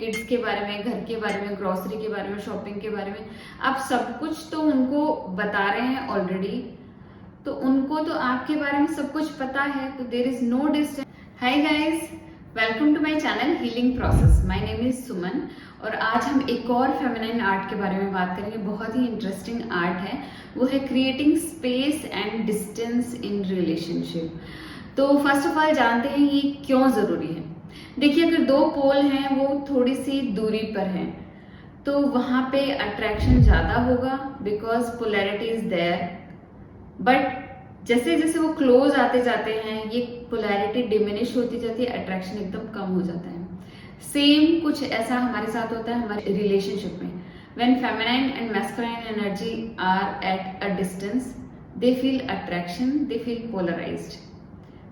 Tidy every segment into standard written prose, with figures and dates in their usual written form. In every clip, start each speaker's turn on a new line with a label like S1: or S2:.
S1: Kids के बारे में, घर के बारे में, ग्रोसरी के बारे में, शॉपिंग के बारे में। आप सब कुछ तो उनको बता रहे हैं ऑलरेडी, तो उनको तो आपके बारे में सब कुछ पता है, तो there is no distance. Hi guys, welcome to my channel healing process. My name is Suman और आज हम एक और फेमिनाइन आर्ट के बारे में बात करेंगे। बहुत ही इंटरेस्टिंग आर्ट है, वो है creating space and distance in relationship. तो फर्स्ट ऑफ ऑल जानते हैं ये क्यों जरूरी है। देखिए, अगर दो पोल हैं वो थोड़ी सी दूरी पर हैं तो वहां पे अट्रैक्शन ज्यादा होगा because polarity is there, but जैसे जैसे वो क्लोज आते जाते हैं ये पोलैरिटी डिमिनिश होती जाती है, अट्रैक्शन एकदम कम हो जाता है। सेम कुछ ऐसा हमारे साथ होता है हमारे रिलेशनशिप में। When feminine and masculine energy are at a distance, they feel attraction, they feel polarised.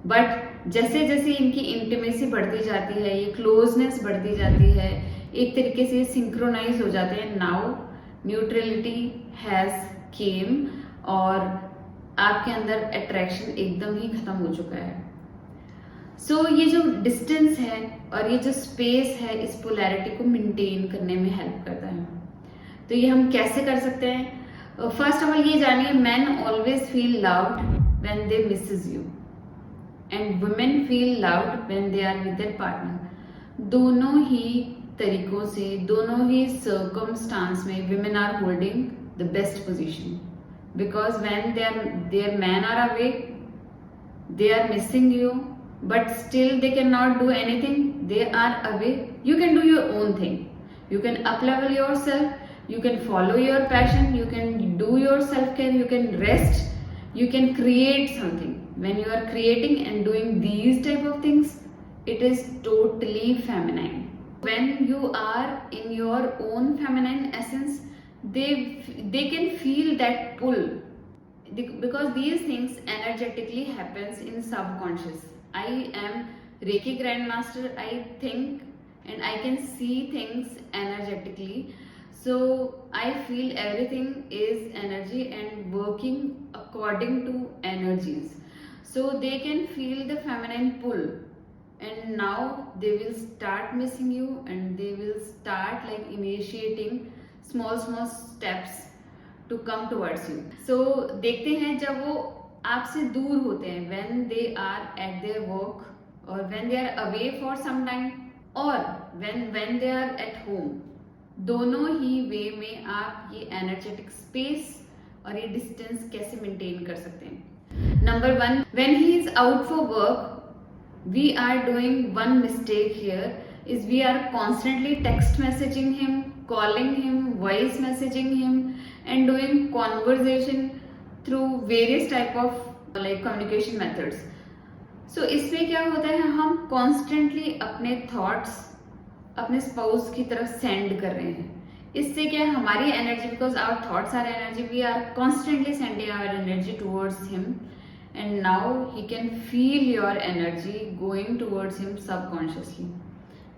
S1: But जैसे जैसे इनकी इंटीमेसी बढ़ती जाती है, ये क्लोजनेस बढ़ती जाती है, एक तरीके से सिंक्रोनाइज हो जाते हैं। नाउ न्यूट्रलिटी हैज केम और आपके अंदर अट्रैक्शन एकदम ही खत्म हो चुका है। सो ये जो डिस्टेंस है और ये जो स्पेस है इस पोलैरिटी को मेंटेन करने में हेल्प करता है। तो ये हम कैसे कर सकते हैं? फर्स्ट ऑफ ऑल ये जानिए, man always feel loved when they misses you and women feel loved when they are with their partner. दोनों ही तरीकों से, दोनों ही सर्कमस्टांस में women are holding the best position because when their men are away, they are missing you, but still they cannot do anything. They are away. You can do your own thing. You can up-level yourself. You can follow your passion. You can do your self-care. You can rest. You can create something. When you are creating and doing these type of things, it is totally feminine. When you are in your own feminine essence, they can feel that pull because these things energetically happens in subconscious. I am Reiki grandmaster, I think and I can see things energetically, so I feel everything is energy and working according to energies, so they can feel the feminine pull. And now they will start missing you and they will start like initiating small steps to come towards you. So देखते हैं जब वो आपसे दूर होते हैं, when they are at their work or when they are away for some time or when they are at home, दोनों ही वे में आप ये energetic space और ये distance कैसे maintain कर सकते हैं। Number 1, when he is out for work, we are doing one mistake here is we are constantly text messaging him, calling him, voice messaging him and doing conversation through various type of like communication methods. So इसमें क्या होता है, हम constantly अपने thoughts अपने spouse की तरफ send कर रहे हैं। इससे क्या है, हमारी energy, because our thoughts are energy, we are constantly sending our energy towards him and now he can feel your energy going towards him subconsciously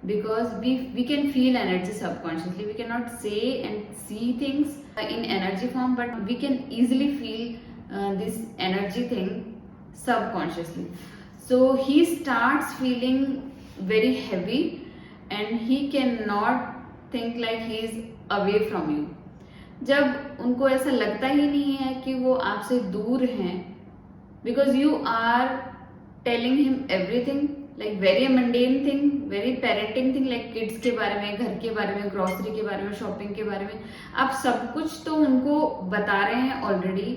S1: because we can feel energy subconsciously. We cannot say and see things in energy form, but we can easily feel this energy thing subconsciously. So he starts feeling very heavy and he cannot think like he is away from you. जब उनको ऐसा लगता ही नहीं है कि वो आपसे दूर हैं, because you are telling him everything like very mundane thing, very parenting thing like kids के बारे में, घर के बारे में, ग्रोसरी के बारे में, शॉपिंग के बारे में। आप सब कुछ तो उनको बता रहे हैं ऑलरेडी,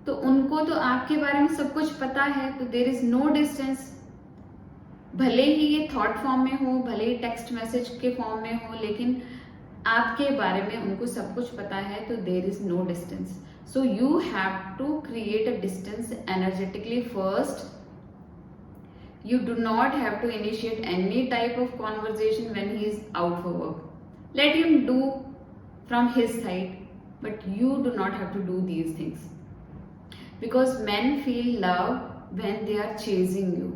S1: तो उनको तो आपके बारे में सब कुछ पता है, तो देर इज नो डिस्टेंस। भले ही ये थॉट फॉर्म में हो, भले ही टेक्स्ट मैसेज के फॉर्म में हो, लेकिन आपके बारे में उनको सब कुछ पता है, तो there is no distance. So you have to create a distance energetically first. You do not have to initiate any type of conversation when he is out for work. Let him do from his side, but you do not have to do these things. Because men feel love when they are chasing you.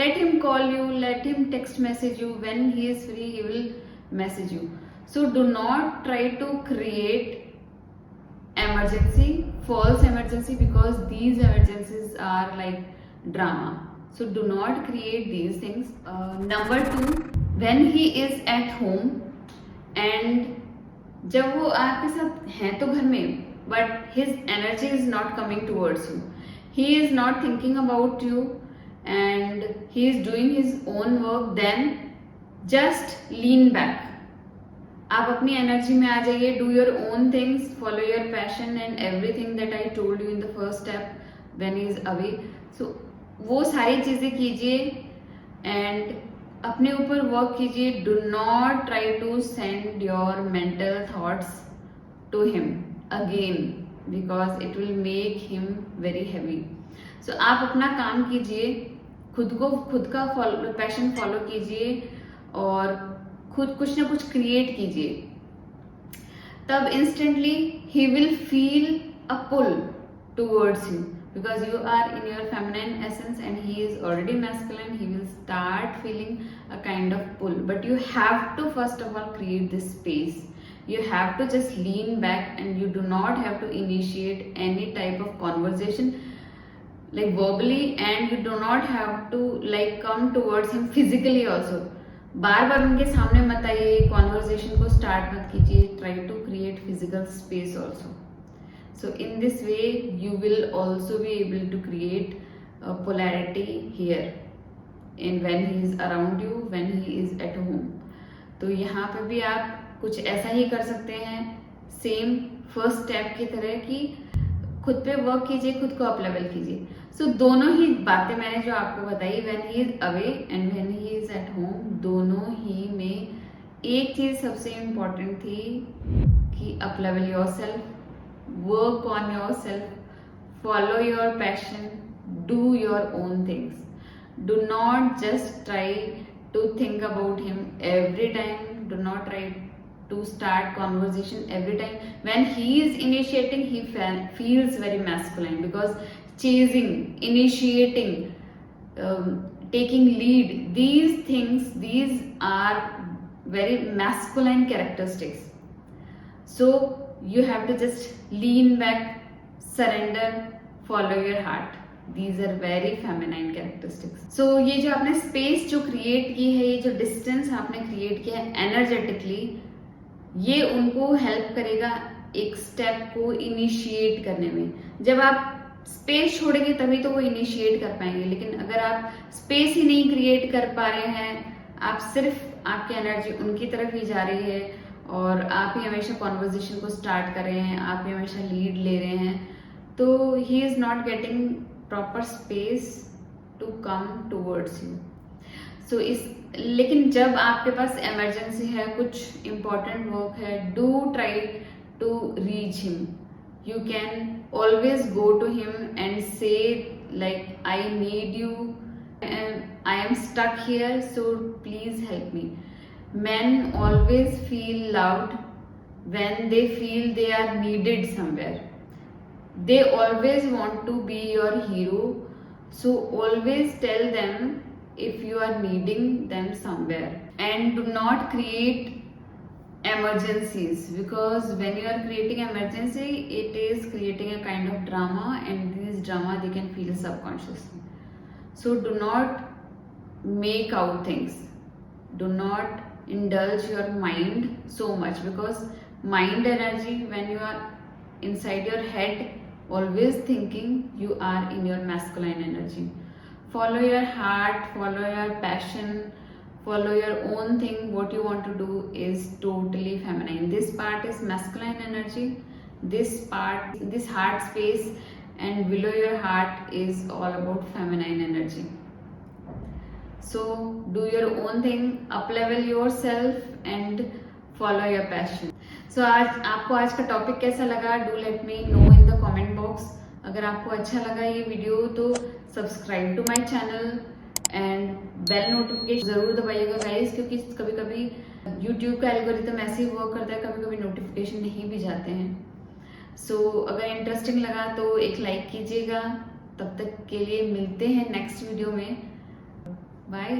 S1: Let him call you, let him text message you. When he is free, he will message you. So do not try to create emergency, false emergency, because these emergencies are like drama. So do not create these things. Number 2, when he is at home and जब वो आपके साथ हैं तो घर में, but his energy is not coming towards you, he is not thinking about you and he is doing his own work, then just lean back. आप अपनी एनर्जी में आ जाइए, do your own things, follow your passion and everything that I told you in the first step when he is away. सो वो सारी चीजें कीजिए एंड अपने ऊपर वर्क कीजिए. Do not try to send your mental thoughts to him again because it will make him very heavy. So आप अपना काम कीजिए, खुद का पैशन फॉलो कीजिए और खुद कुछ ना कुछ क्रिएट कीजिए. तब instantly he will feel a pull towards you because you are in your feminine essence and he is already masculine. He will start feeling a kind of pull, but you have to first of all create this space. You have to just lean back and you do not have to initiate any type of conversation like verbally, and you do not have to like come towards him physically also. बार बार उनके सामने मत आइए, conversation को start मत कीजिए. Try to create physical space also. So in this way you will also be able to create a polarity here in when he is around you, when he is at home. तो यहाँ पे भी आप कुछ ऐसा ही कर सकते हैं, सेम फर्स्ट स्टेप की तरह कि खुद पे वर्क कीजिए, खुद को अप लेवल कीजिए. सो दोनों ही बातें मैंने जो आपको बताई, when he is away and when he is at home, दोनों ही में एक चीज सबसे इम्पोर्टेंट थी कि up level yourself, work on yourself, follow your passion, do your own things. Do not just try to think about him every time. Do not try to start conversation every time. When he is initiating, he feels very masculine because chasing, initiating, taking lead, these things, these are very masculine characteristics. So you have to just lean back, surrender, follow your heart. These are very feminine characteristics. So ये जो आपने space जो create की है, ये जो distance आपने create किया है एनर्जेटिकली, ये उनको हेल्प करेगा एक स्टेप को इनिशिएट करने में. जब आप स्पेस छोड़ेंगे तभी तो वो इनिशिएट कर पाएंगे, लेकिन अगर आप स्पेस ही नहीं क्रिएट कर पा रहे हैं, आप सिर्फ आपकी एनर्जी उनकी तरफ ही जा रही है और आप ही हमेशा कॉन्वर्जेशन को स्टार्ट कर रहे हैं, आप ही हमेशा लीड ले रहे हैं, तो he is not getting proper space to come towards you. So लेकिन जब आपके पास इमरजेंसी है, कुछ इम्पोर्टेंट वर्क है, do try to reach him. You can always go to him and say like I need you, I am stuck here, so please help me. Men always feel loved when they feel they are needed somewhere. They always want to be your hero. So always tell them if you are needing them somewhere. And do not create emergencies, because when you are creating emergency, it is creating a kind of drama, and this drama they can feel subconsciously. So do not make out things. Do not indulge your mind so much, because mind energy, when you are inside your head always thinking, you are in your masculine energy. Follow your heart, follow your passion, follow your own thing. What you want to do is totally feminine. This part is masculine energy, this part, this heart space and below your heart is all about feminine energy. So do your own thing, up level yourself and follow your passion. So आपको आज का topic कैसा लगा? Do let me know in the comment box. अगर आपको अच्छा लगा ये वीडियो तो subscribe to my channel and bell notification जरूर दबाइएगा गाइस, क्योंकि कभी कभी यूट्यूब का एल्गोरिथम ऐसे ही वर्क करता है, कभी कभी नोटिफिकेशन नहीं भी जाते हैं. सो अगर इंटरेस्टिंग लगा तो एक लाइक कीजिएगा. तब तक के लिए मिलते हैं नेक्स्ट वीडियो में. Bye.